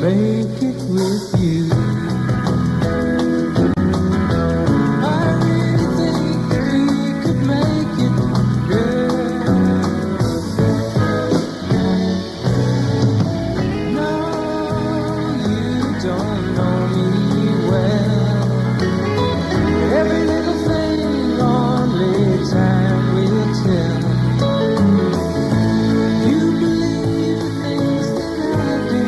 make it with you. I really think that we could make it, girl. No, you don't know me well. Every little thing only time will tell. You believe the things that I do.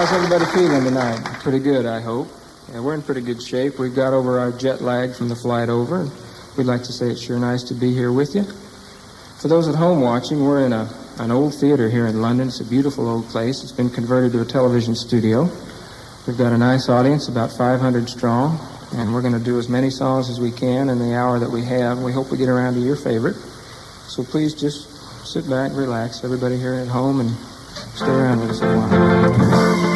How's everybody feeling tonight? Pretty good, I hope. Yeah, we're in pretty good shape. We've got over our jet lag from the flight over. We'd like to say it's sure nice to be here with you. For those at home watching, we're in an old theater here in London. It's a beautiful old place. It's been converted to a television studio. We've got a nice audience, about 500 strong, and we're going to do as many songs as we can in the hour that we have. We hope we get around to your favorite. So please just sit back, relax, everybody here at home, and stay around with us a while.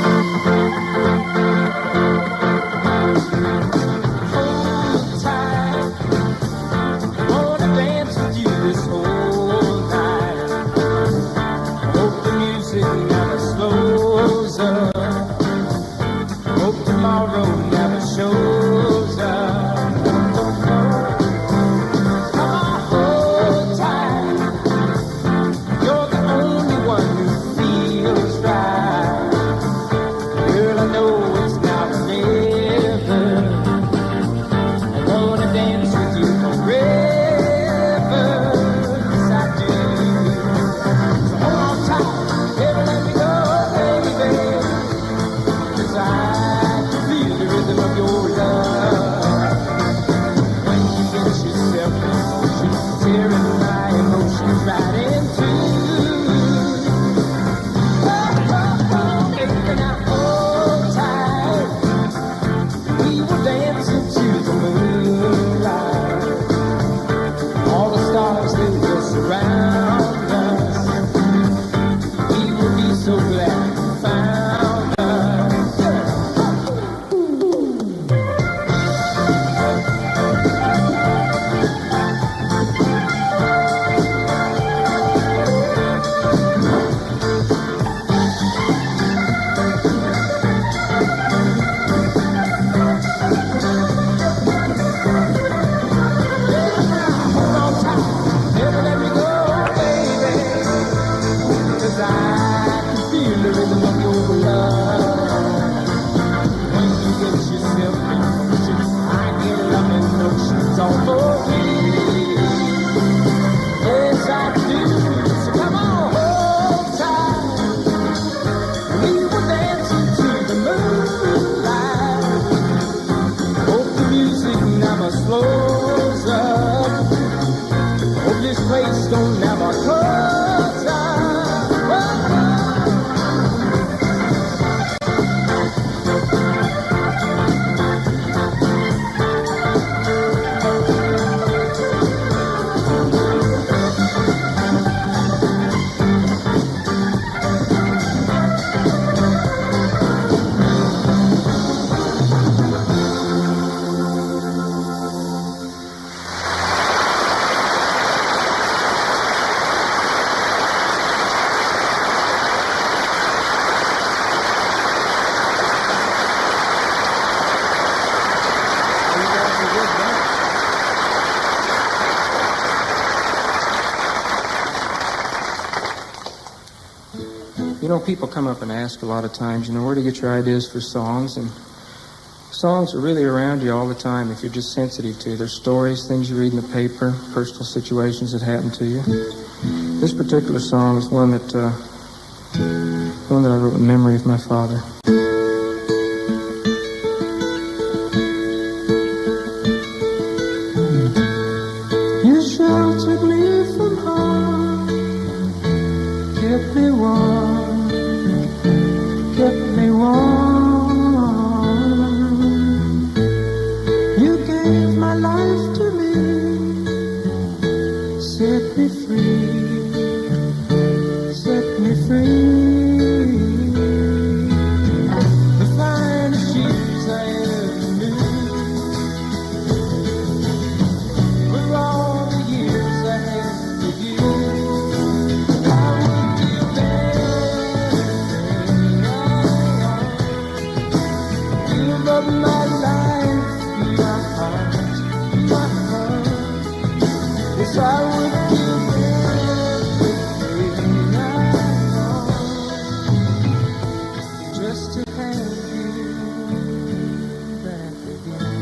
You know, people come up and ask a lot of times, where do you get your ideas for songs? And songs are really around you all the time if you're just sensitive to. There's stories, things you read in the paper, personal situations that happen to you. This particular song is one that I wrote in memory of my father. You sheltered me from harm, kept me warm. Kept me warm. You gave my life to me, set me free, set me free. The finest years I ever knew were all the years I had with you. I would give of my life, my heart, yes, I would give everything I own just to have you back again.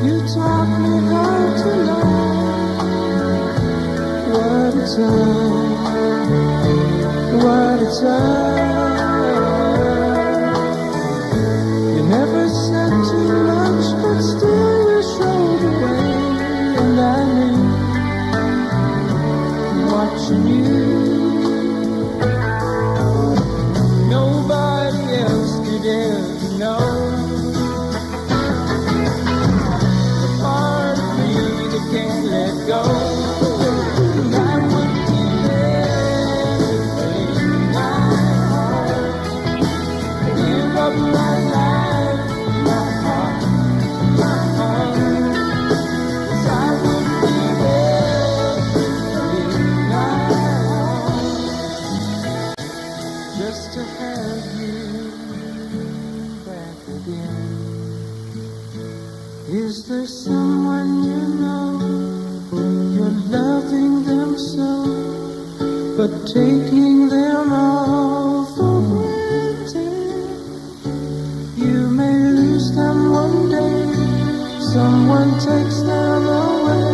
You taught me how to love, what it's all, what You never said too much, but still you showed the way. And I knew, watching you, nobody else could ever know the part of me that can't let go. And I would give everything I own, give up my life, my heart, my home. 'Cause I would give everything I own just to have you back again. Is there someone you know, you're loving them so, but taking them all for granted? You may lose them one day, someone takes them away,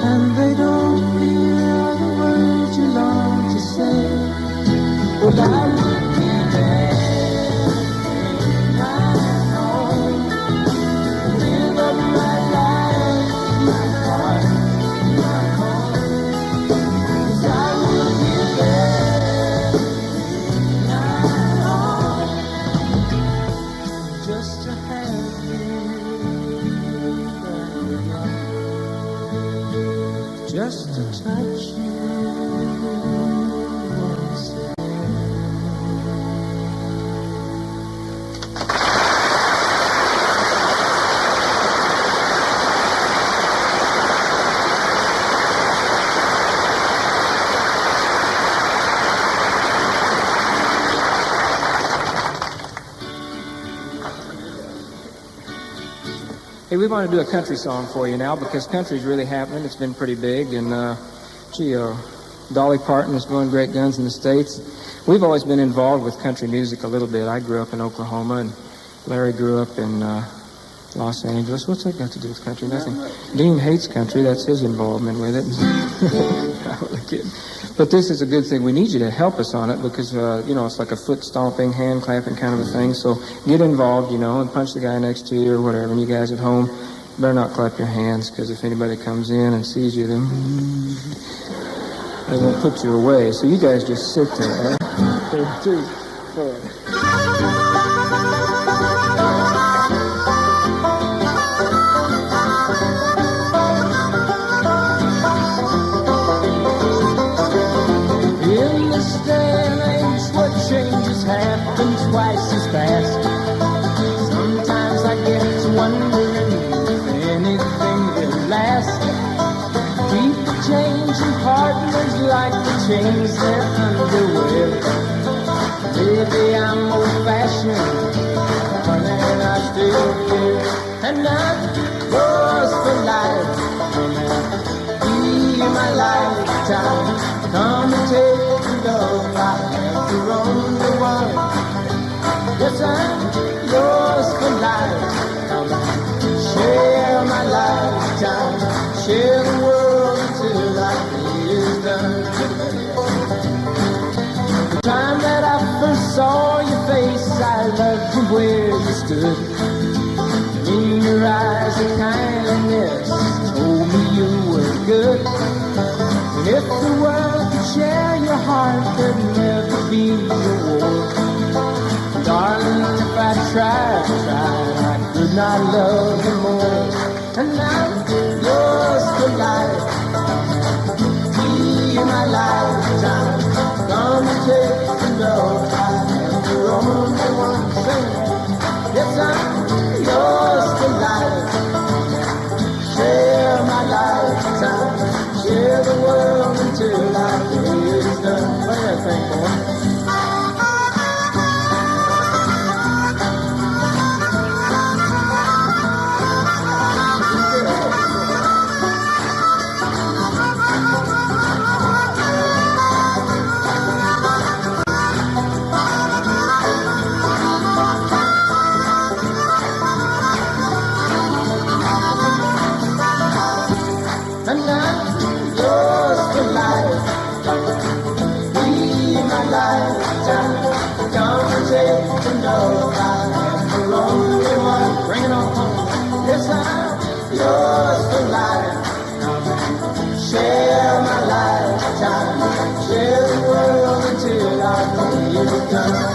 and they don't hear the words you long to say. Well, I would give everything I own, give up my life, my heart, my home. 'Cause I would give everything I own just to have you back again, just to touch you once again. Hey, we want to do a country song for you now because country's really happening. It's been pretty big, and Dolly Parton is blowing great guns in the States. We've always been involved with country music a little bit. I grew up in Oklahoma, and Larry grew up in Los Angeles. What's that got to do with country? Nothing. Dean hates country. That's his involvement with it. I was a kid. But this is a good thing. We need you to help us on it because, it's like a foot stomping, hand clapping kind of a thing. So get involved, and punch the guy next to you or whatever. And you guys at home, better not clap your hands because if anybody comes in and sees you, then they won't put you away. So you guys just sit there. 3, 2, 4. Changes happen twice as fast. Sometimes I get to wondering if anything will last. People changing partners like to change their underwear. Maybe I'm old-fashioned, but and I still care. And I'm yours for life, be my lifetime. Come and take the love I have, you're only one. Yes, I'm yours for life. Come and share my lifetime, share the world until our day is done. The time that I first saw your face, I loved you where you stood. In your eyes, a kindness told me you were good. And if the world could share your heart, there'd never be a war. Darling, if I tried, I could not love you more. And I'm yours for life, be my lifetime. Come and take the love I have, you're only one thing. Yes, I'm yours for life, yours for life. Share my lifetime, share the world until our day is done.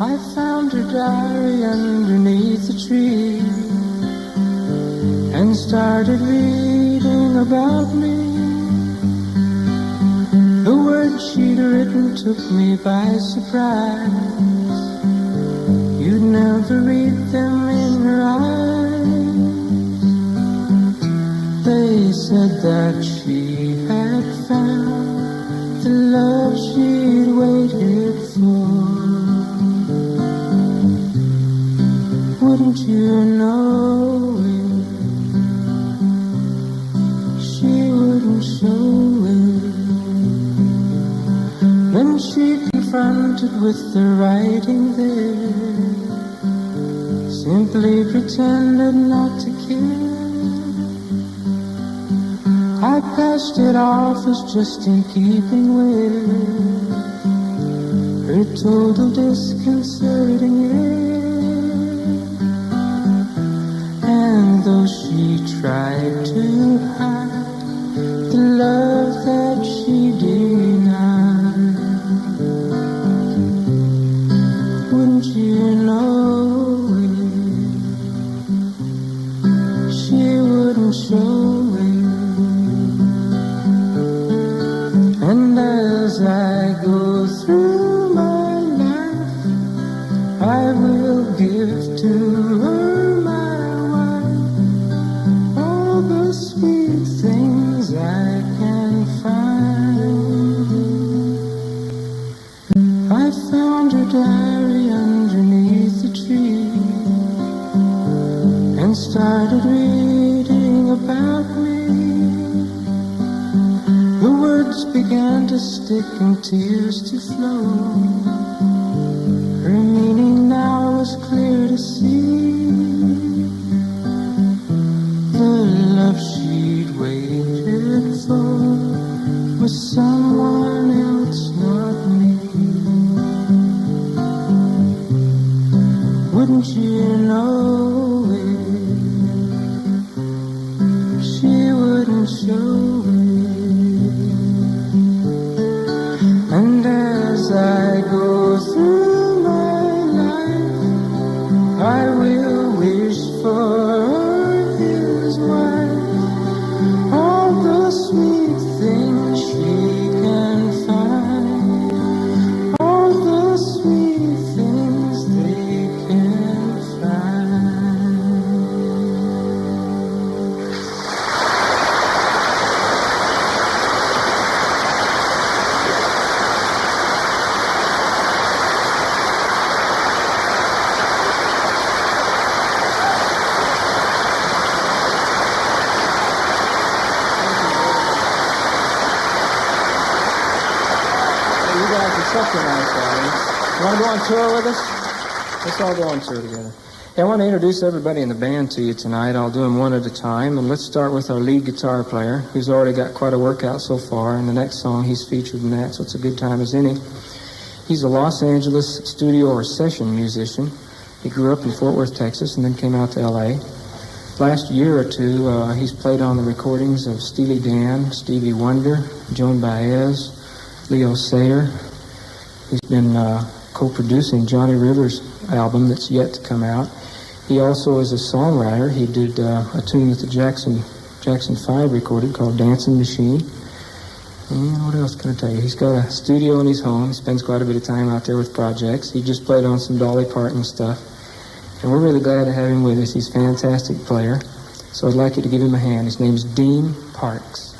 I found her diary underneath the tree and started reading about me. The words she'd written took me by surprise. You'd never read them in her eyes. They said that she had found the love she'd waited for. Wouldn't you know it? She wouldn't show it. Then she confronted with the writing there, simply pretended not to care. I passed it off as just in keeping with her total disconcerting air. And though she tried to hide the love that she denied, wouldn't you know it? She wouldn't show it. And as I go through my life, I will give to her the sweet things I can find. I found her diary underneath the tree and started reading about me. The words began to stick and tears to flow. Her meaning now was clear to see. She'd waited for was someone else, not me. Wouldn't you know it? She wouldn't show it. And as I go through my life, I will wish for his wife. Sweet things she can find, all the sweet things they can find. Such a nice audience. You want to go on tour with us? Let's all go on tour together. Hey, I want to introduce everybody in the band to you tonight. I'll do them one at a time. And let's start with our lead guitar player, who's already got quite a workout so far. And the next song, he's featured in that, so it's a good time as any. He's a Los Angeles studio or session musician. He grew up in Fort Worth, Texas, and then came out to L.A. Last year or two, he's played on the recordings of Steely Dan, Stevie Wonder, Joan Baez, Leo Sayer. He's been co-producing Johnny Rivers' album that's yet to come out. He also is a songwriter. He did a tune that the Jackson 5 recorded called Dancing Machine. And what else can I tell you? He's got a studio in his home. He spends quite a bit of time out there with projects. He just played on some Dolly Parton stuff. And we're really glad to have him with us. He's a fantastic player. So I'd like you to give him a hand. His name's Dean Parks.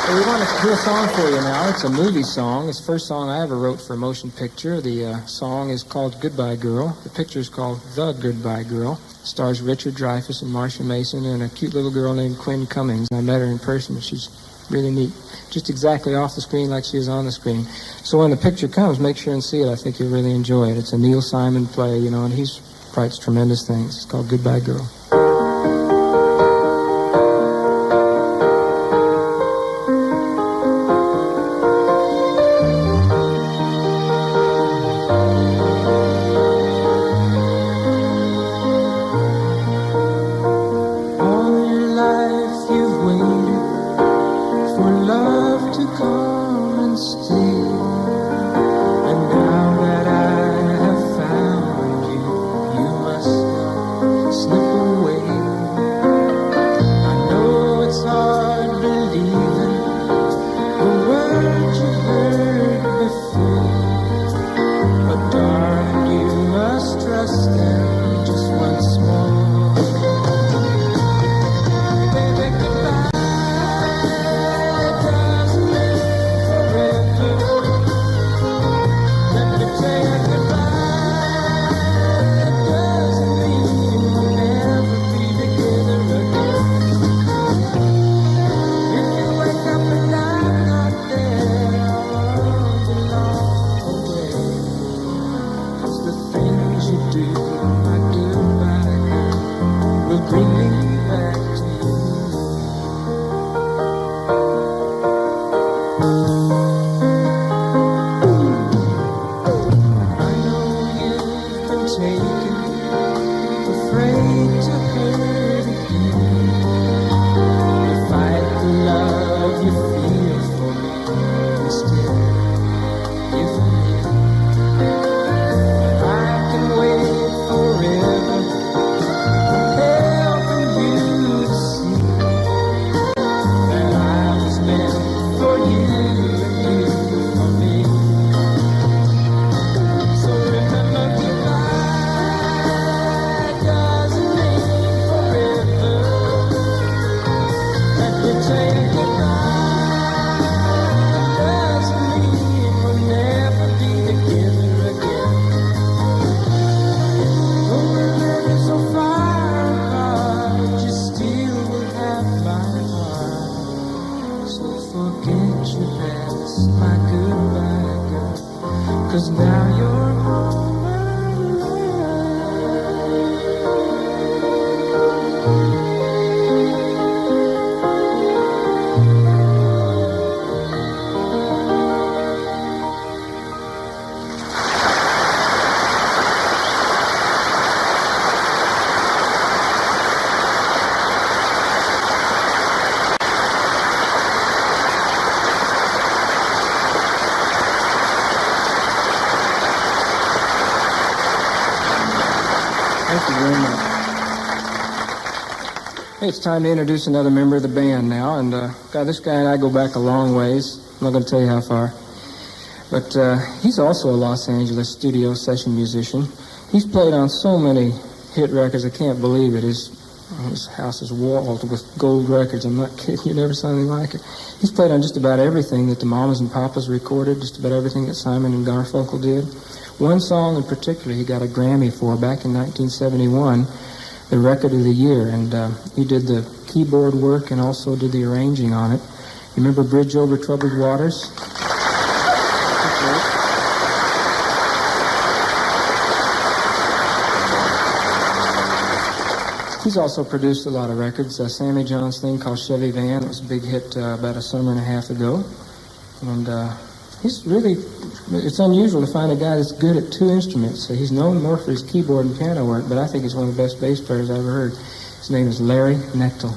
We want to do a song for you now. It's a movie song. It's the first song I ever wrote for a motion picture. The song is called Goodbye Girl. The picture is called The Goodbye Girl. It stars Richard Dreyfuss and Marcia Mason and a cute little girl named Quinn Cummings. I met her in person. She's really neat. Just exactly off the screen like she is on the screen. So when the picture comes, make sure and see it. I think you'll really enjoy it. It's a Neil Simon play, you know, and he writes tremendous things. It's called Goodbye Girl. Slip away. taken, afraid to hurt again. To fight the love you feel for me, instead give me. I can wait forever, helping you to see that I was meant for you and you for me. So remember, goodbye doesn't mean forever. Let me tell you, goodbye doesn't mean we'll never be together again. Though we're living so far apart, you still will have my heart. So forget your past, my goodbye girl, 'cause now you're home Thank you very much. Hey, it's time to introduce another member of the band now. And God, this guy and I go back a long ways. I'm not going to tell you how far. But he's also a Los Angeles studio session musician. He's played on so many hit records, I can't believe it. His house is walled with gold records. I'm not kidding. You never saw anything like it. He's played on just about everything that the Mamas and Papas recorded, just about everything that Simon and Garfunkel did. One song in particular he got a Grammy for back in 1971, the record of the year, and he did the keyboard work and also did the arranging on it. You remember Bridge Over Troubled Waters? He's also produced a lot of records. Sammy John's thing called Chevy Van, it was a big hit about a summer and a half ago. And he's really, it's unusual to find a guy that's good at two instruments. So he's known more for his keyboard and piano work, but I think he's one of the best bass players I've ever heard. His name is Larry Knechtel.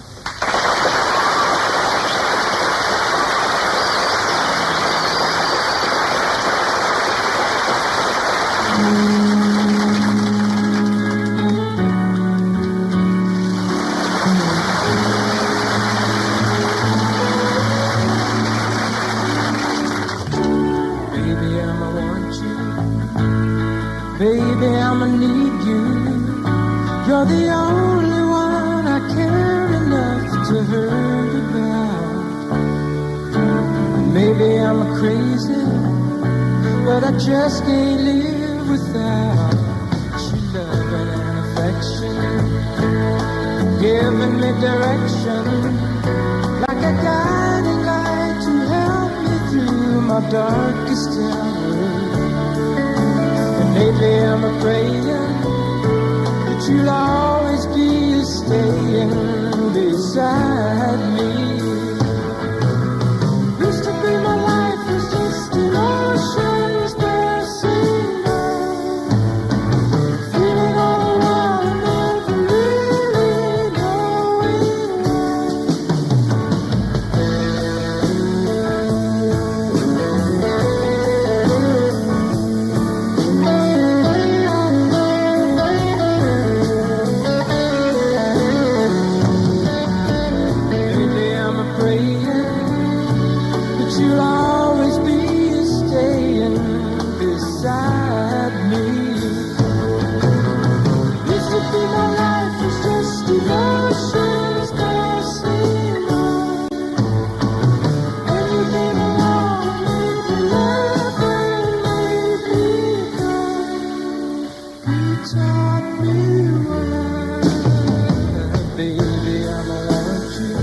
Baby, I'ma need you. You're the only one I care enough to hurt about. Maybe I'm crazy, but I just can't live without your loving and affection, giving me direction, like a guiding light to help me through my darkest hour. Lately I'm praying that you'll always be staying beside me. Used to be my life was just emotions passing by, feeling all wild and never really knowing you'll always be staying beside me. Used to be my life was just emotions passing by, and you came along and made me laugh and made me cry. You taught me well, baby, I'ma want you.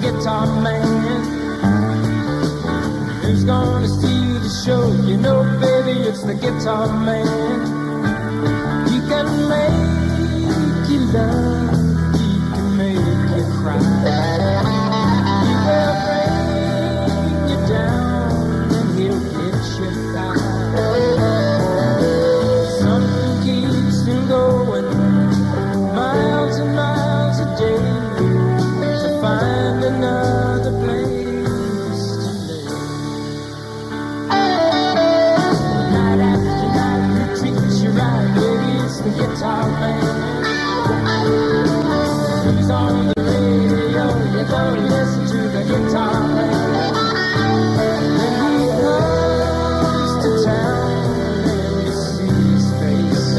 guitar man. Who's gonna see the show? You know, baby, it's the guitar man. He can make you love, he can make you cry. He will bring you down and he'll get you high. Something keeps him going miles and miles a day to find another place to live. Night after night he treats you right, baby, it's the guitar man. He's on the radio, you don't listen to the guitar man. When he comes to town and you see his face,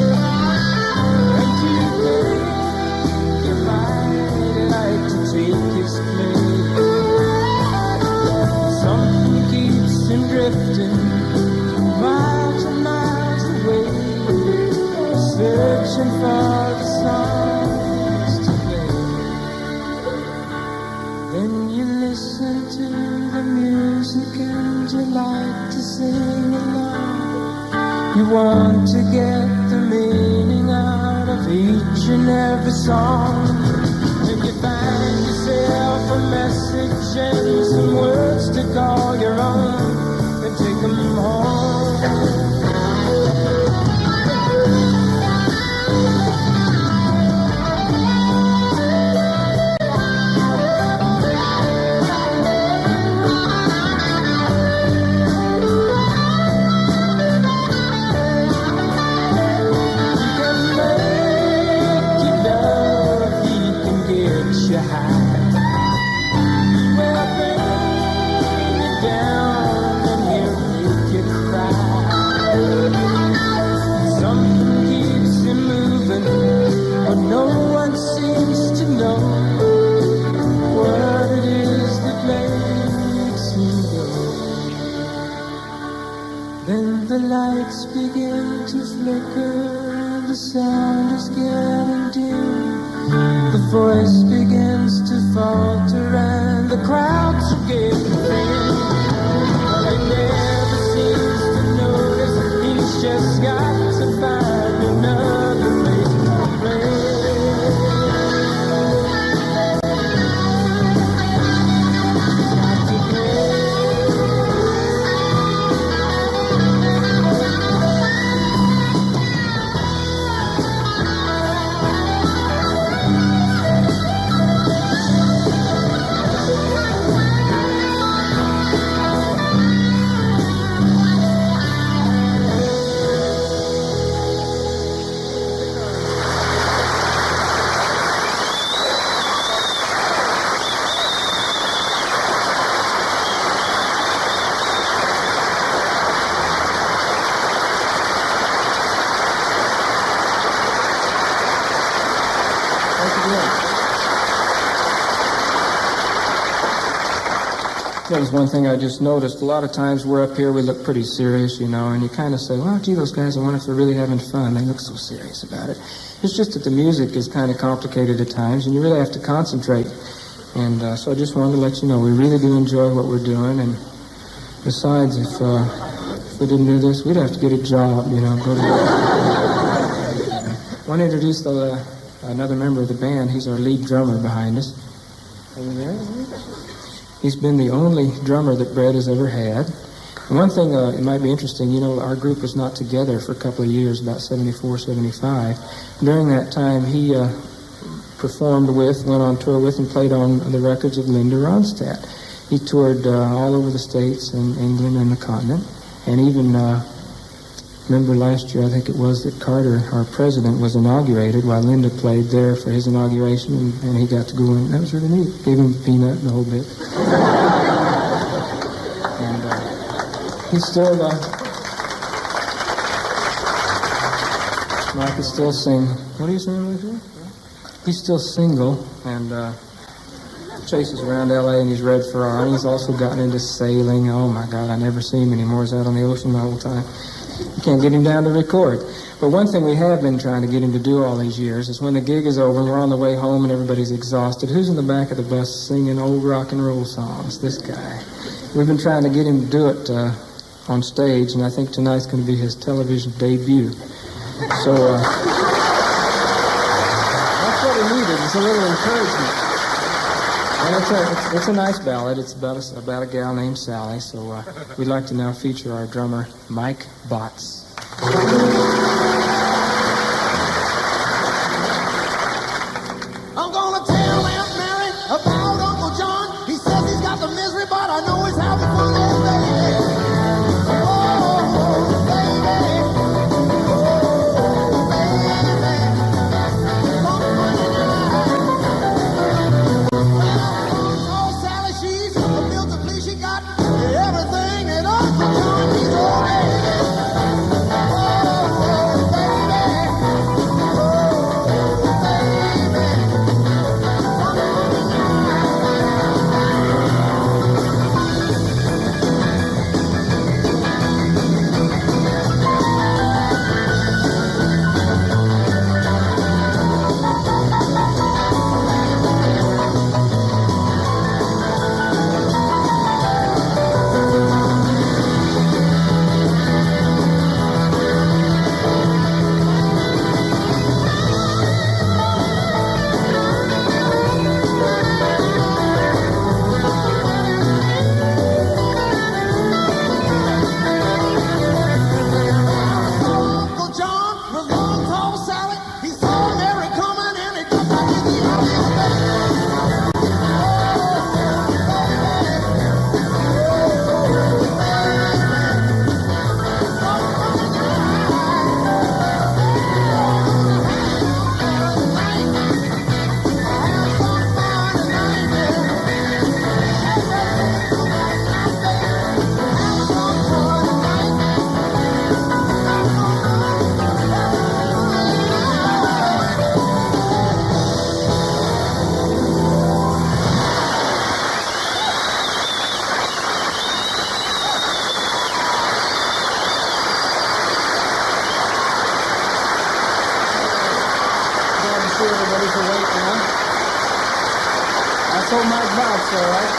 and you think you might like to take his place. Something keeps him drifting miles and miles away, searching for the songs to play. Then you listen to the music and you like to sing along. You want to get the meaning out of each and every song. Then you find yourself a message and some words to call your own, then take them home. The lights begin to flicker, the sound is getting dim, the voice begins to falter and the crowds are getting thin. But he never seems to notice, he's just got to find another reason to play. That was one thing I just noticed. A lot of times we're up here, we look pretty serious, you know, and you kind of say, well, gee, those guys, I wonder if they're really having fun. They look so serious about it. It's just that the music is kind of complicated at times, and you really have to concentrate. And so I just wanted to let you know, we really do enjoy what we're doing. And besides, if we didn't do this, we'd have to get a job, you know, go to work. I want to introduce another member of the band. He's our lead drummer behind us. Over there. He's been the only drummer that Brett has ever had. And one thing, it might be interesting, you know, our group was not together for a couple of years, about 74, 75. During that time, he performed with, went on tour with, and played on the records of Linda Ronstadt. He toured all over the States and England and the continent. And even, remember last year, I think it was, that Carter, our president, was inaugurated while Linda played there for his inauguration, and he got to go in. That was really neat. Gave him a peanut and the whole bit. And he's still, Mike is still single. What are you saying, Alicia? He's still single, and chases around L.A. in his red Ferrari. He's also gotten into sailing. Oh, my God, I never see him anymore. He's out on the ocean the whole time. Can't get him down to record. But one thing we have been trying to get him to do all these years is when the gig is over and we're on the way home and everybody's exhausted, who's in the back of the bus singing old rock and roll songs? This guy. We've been trying to get him to do it on stage, and I think tonight's going to be his television debut. So that's what he needed. It's a little encouragement. And it's a nice ballad. It's about a gal named Sally. So we'd like to now feature our drummer, Mike Botts. I'm gonna tell Aunt Mary about Uncle John. He says he's got the misery, but I know he's having fun. Oh, baby. Oh, baby. Oh, baby. Oh, Sally, she's a beautiful. She got everything that Uncle John needs. Oh, baby. Everybody for waiting, huh? I told Mike Botts, all right?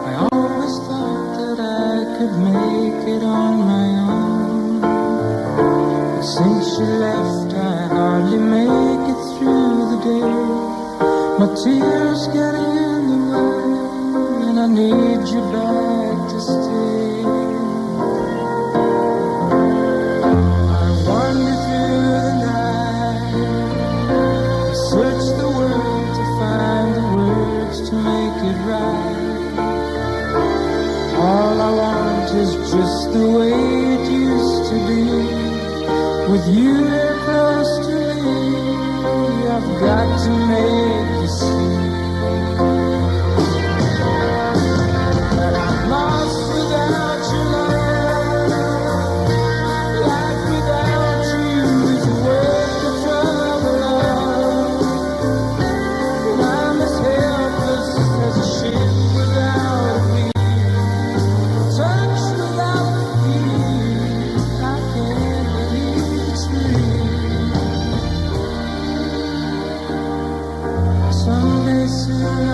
I always thought that I could make it on my own. But since you left, I hardly make it through the day. My tears get in the way, and I need you back to stay. I wander through the night, search the world to find the words to make it right. All I want is just the way it used to be, with you there close to me. I've got to make you see that I'm lost without your love. Life without you is a world of trouble. And I'm as helpless as a ship without a wheel, touch without feel. I can't believe it's real. Someday soon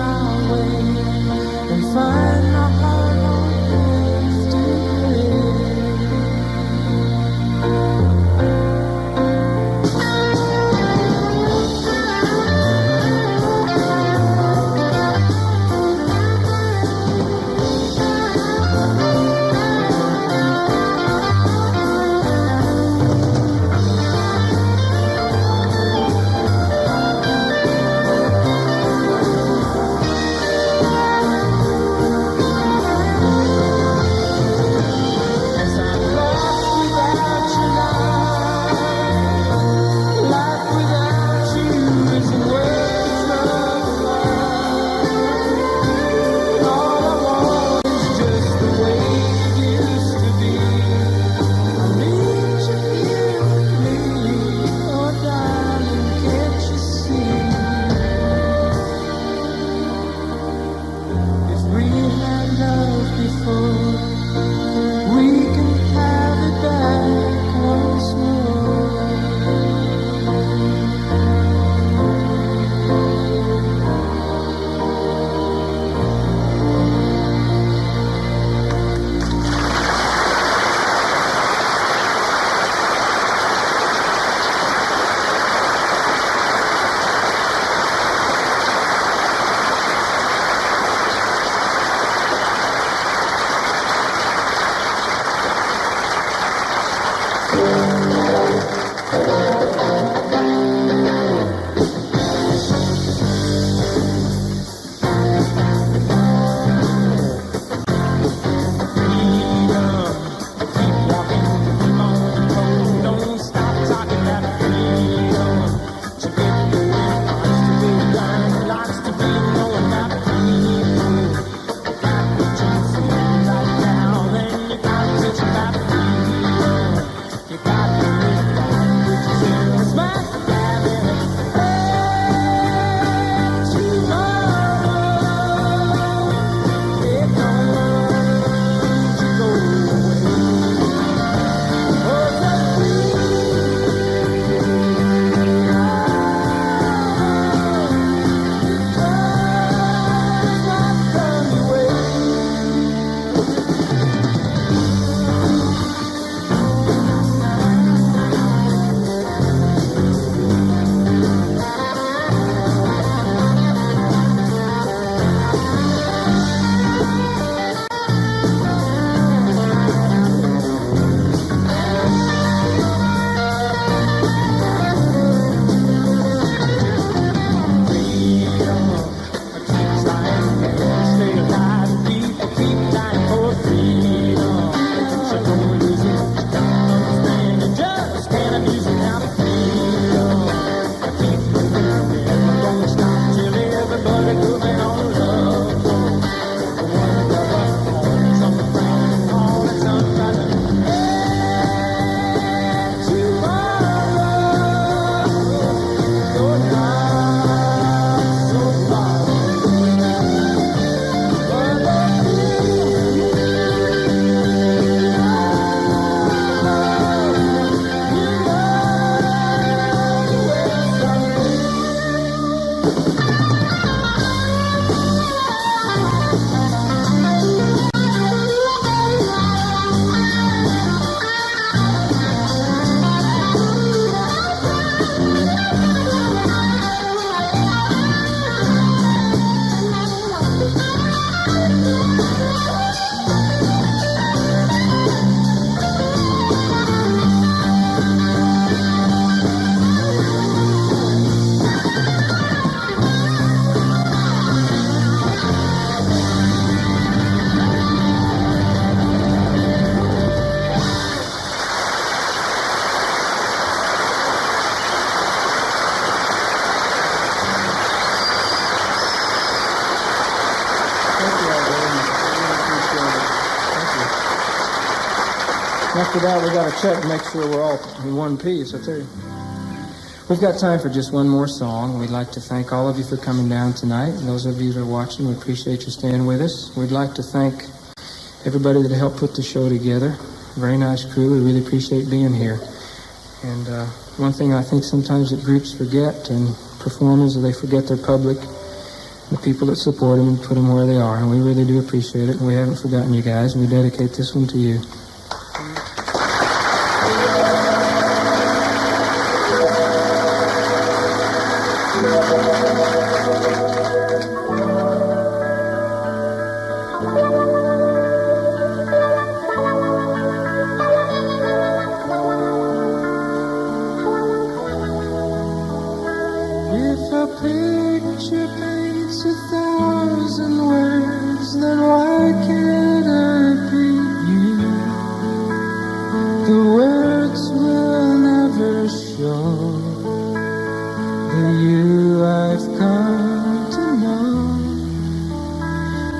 After that, we got to check and make sure we're all in one piece, I tell you. We've got time for just one more song. We'd like to thank all of you for coming down tonight. And those of you that are watching, we appreciate you staying with us. We'd like to thank everybody that helped put the show together. Very nice crew. We really appreciate being here. And one thing I think sometimes that groups forget and performers, they forget their public, the people that support them and put them where they are. And we really do appreciate it. And we haven't forgotten you guys. And we dedicate this one to you.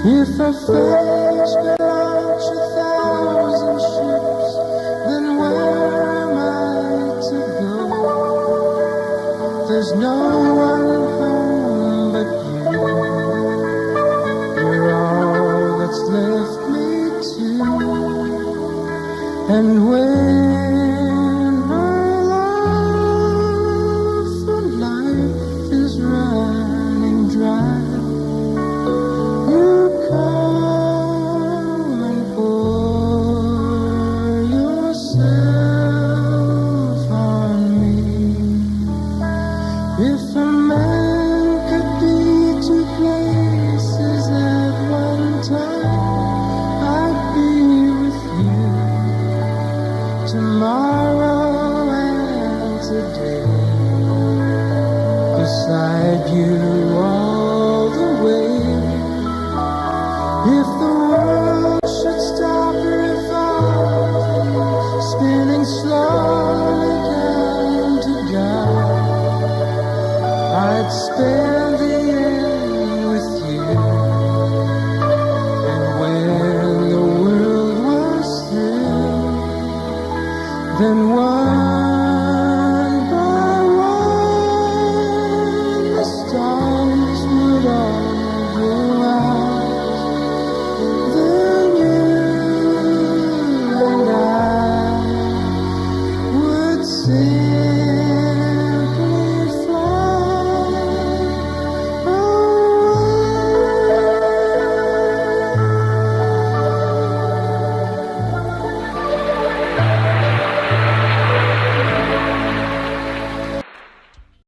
If a face could launch 1,000 ships, then where am I to go? There's no one home but you. You're all that's left me to. And when my love for life is running dry, beside you all the way. If the world should stop revolving, spinning slowly down to die, I'd spend